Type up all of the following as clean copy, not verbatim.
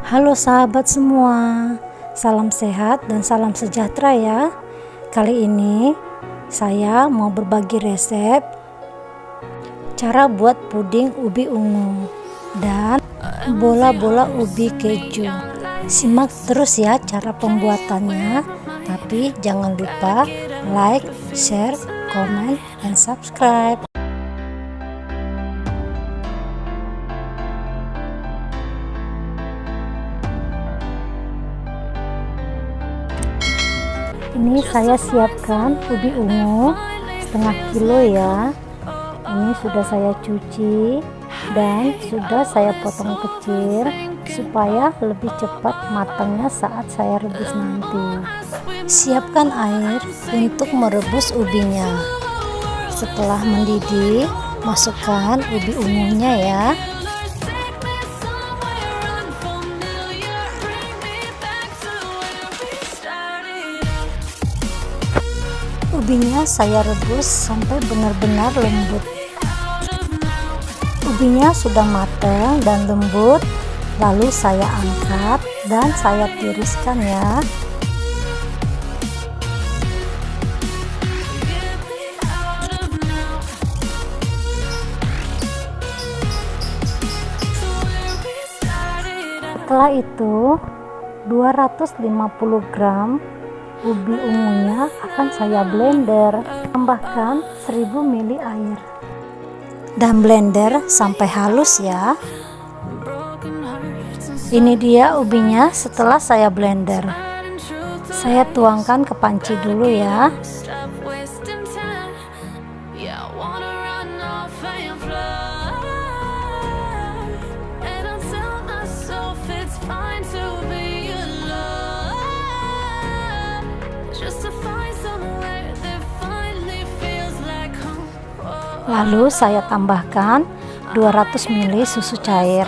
Halo sahabat semua, salam sehat dan salam sejahtera ya. Kali ini saya mau berbagi resep cara buat puding ubi ungu dan bola-bola ubi keju. Simak terus ya cara pembuatannya, tapi jangan lupa like, share, komen, dan subscribe. Ini saya siapkan ubi ungu setengah kilo ya. Ini sudah saya cuci dan sudah saya potong kecil supaya lebih cepat matangnya saat saya rebus nanti. Siapkan air untuk merebus ubinya. Setelah mendidih, masukkan ubi ungunya ya. Ubinya saya rebus sampai benar-benar lembut. Ubinya sudah matang dan lembut, lalu saya angkat dan saya tiriskan ya. Setelah itu 250 gram ubi ungunya akan saya blender. Tambahkan 1000 ml air dan blender sampai halus ya. Ini dia ubinya setelah saya blender. Saya tuangkan ke panci dulu ya. Lalu saya tambahkan 200 ml susu cair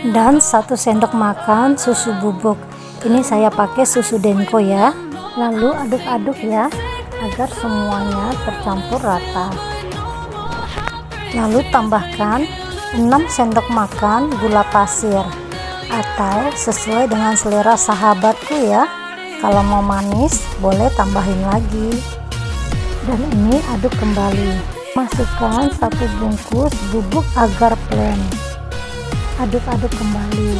dan 1 sendok makan susu bubuk. Ini saya pakai susu Denko ya. Lalu aduk-aduk ya agar semuanya tercampur rata. Lalu tambahkan 6 sendok makan gula pasir atau sesuai dengan selera sahabatku ya. Kalau mau manis boleh tambahin lagi. Dan ini aduk kembali. Masukkan 1 bungkus bubuk agar plain. Aduk-aduk kembali.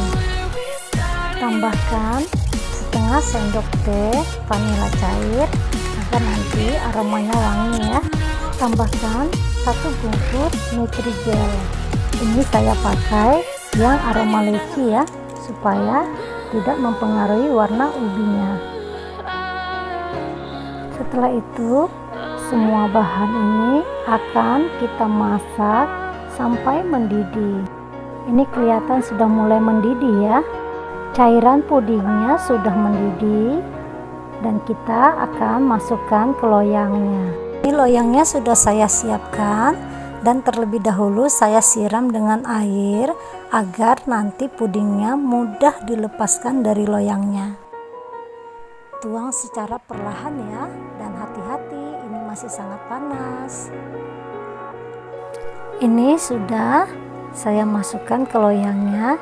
Tambahkan setengah sendok teh vanila cair agar nanti aromanya wangi ya. Tambahkan 1 bungkus Nutrijel. Ini saya pakai yang aroma leci ya, supaya tidak mempengaruhi warna ubinya. Setelah itu semua bahan ini akan kita masak sampai mendidih. Ini kelihatan sudah mulai mendidih ya. Cairan pudingnya sudah mendidih dan kita akan masukkan ke loyangnya. Ini loyangnya sudah saya siapkan dan terlebih dahulu saya siram dengan air agar nanti pudingnya mudah dilepaskan dari loyangnya. Tuang secara perlahan ya, dan hati-hati ini masih sangat panas. Ini sudah saya masukkan ke loyangnya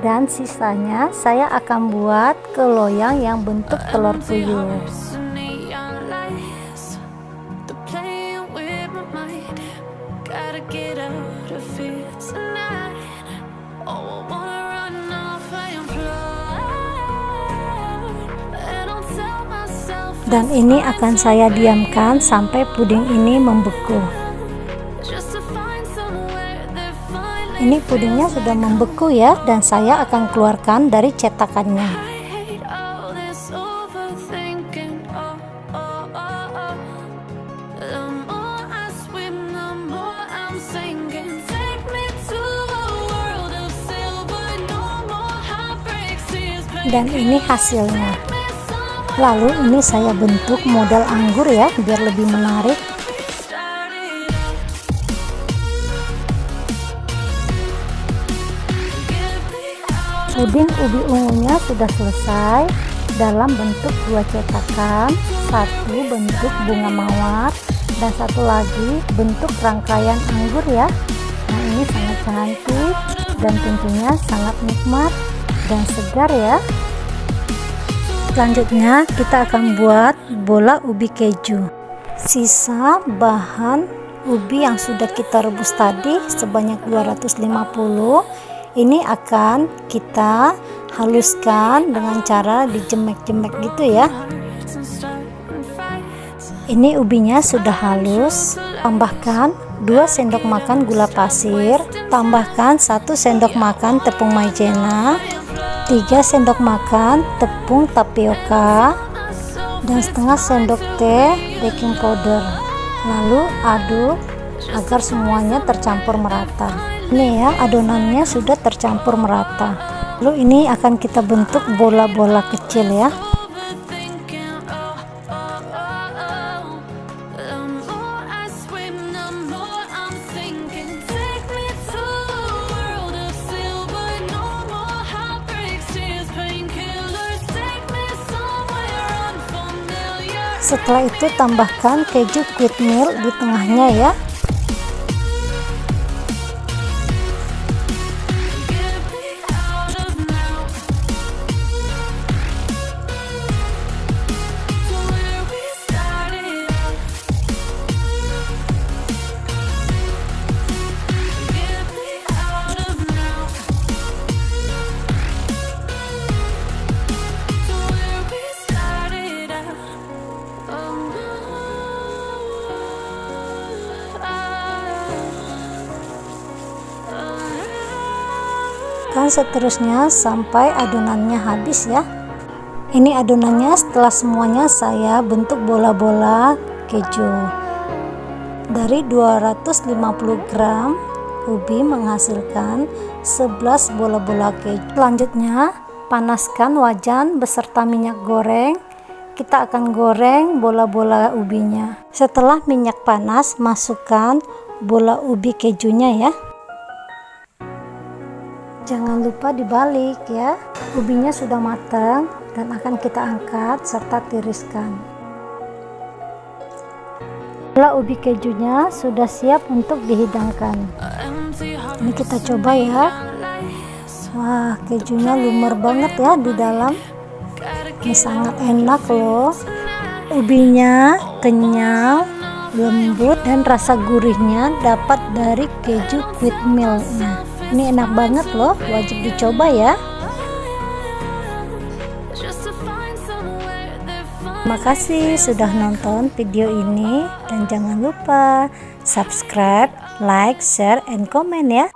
dan sisanya saya akan buat ke loyang yang bentuk telur puyuh. Dan ini akan saya diamkan sampai puding ini membeku. Ini pudingnya sudah membeku ya, dan saya akan keluarkan dari cetakannya. Dan ini hasilnya. Lalu ini saya bentuk model anggur ya, biar lebih menarik. Puding ubi ungunya sudah selesai dalam bentuk 2 cetakan, 1 bentuk bunga mawar dan 1 lagi bentuk rangkaian anggur ya. Nah, ini sangat cantik dan tentunya sangat nikmat. dan segar ya. Selanjutnya kita akan buat bola ubi keju. Sisa bahan ubi yang sudah kita rebus tadi sebanyak 250 ini akan kita haluskan dengan cara dijemek-jemek gitu ya. Ini ubinya sudah halus. Tambahkan 2 sendok makan gula pasir, tambahkan 1 sendok makan tepung maizena, 3 sendok makan tepung tapioka, dan setengah sendok teh baking powder. Lalu aduk agar semuanya tercampur merata. Ini ya, adonannya sudah tercampur merata. Lalu ini akan kita bentuk bola-bola kecil ya. Setelah itu tambahkan keju Quick Melt di tengahnya ya. Dan seterusnya sampai adonannya habis ya. Ini adonannya setelah semuanya saya bentuk bola-bola keju. Dari 250 gram ubi menghasilkan 11 bola-bola keju. Selanjutnya panaskan wajan beserta minyak goreng. Kita akan goreng bola-bola ubinya. Setelah minyak panas, masukkan bola ubi kejunya ya. Jangan lupa dibalik ya. Ubinya sudah matang dan akan kita angkat serta tiriskan. Bola ubi kejunya sudah siap untuk dihidangkan. Ini kita coba ya. Wah, kejunya lumer banget ya di dalam. Ini sangat enak loh. Ubinya kenyal, lembut, dan rasa gurihnya dapat dari keju Quick Melt-nya. Ini enak banget loh, wajib dicoba ya. Terima kasih sudah nonton video ini dan jangan lupa subscribe, like, share, and comment ya.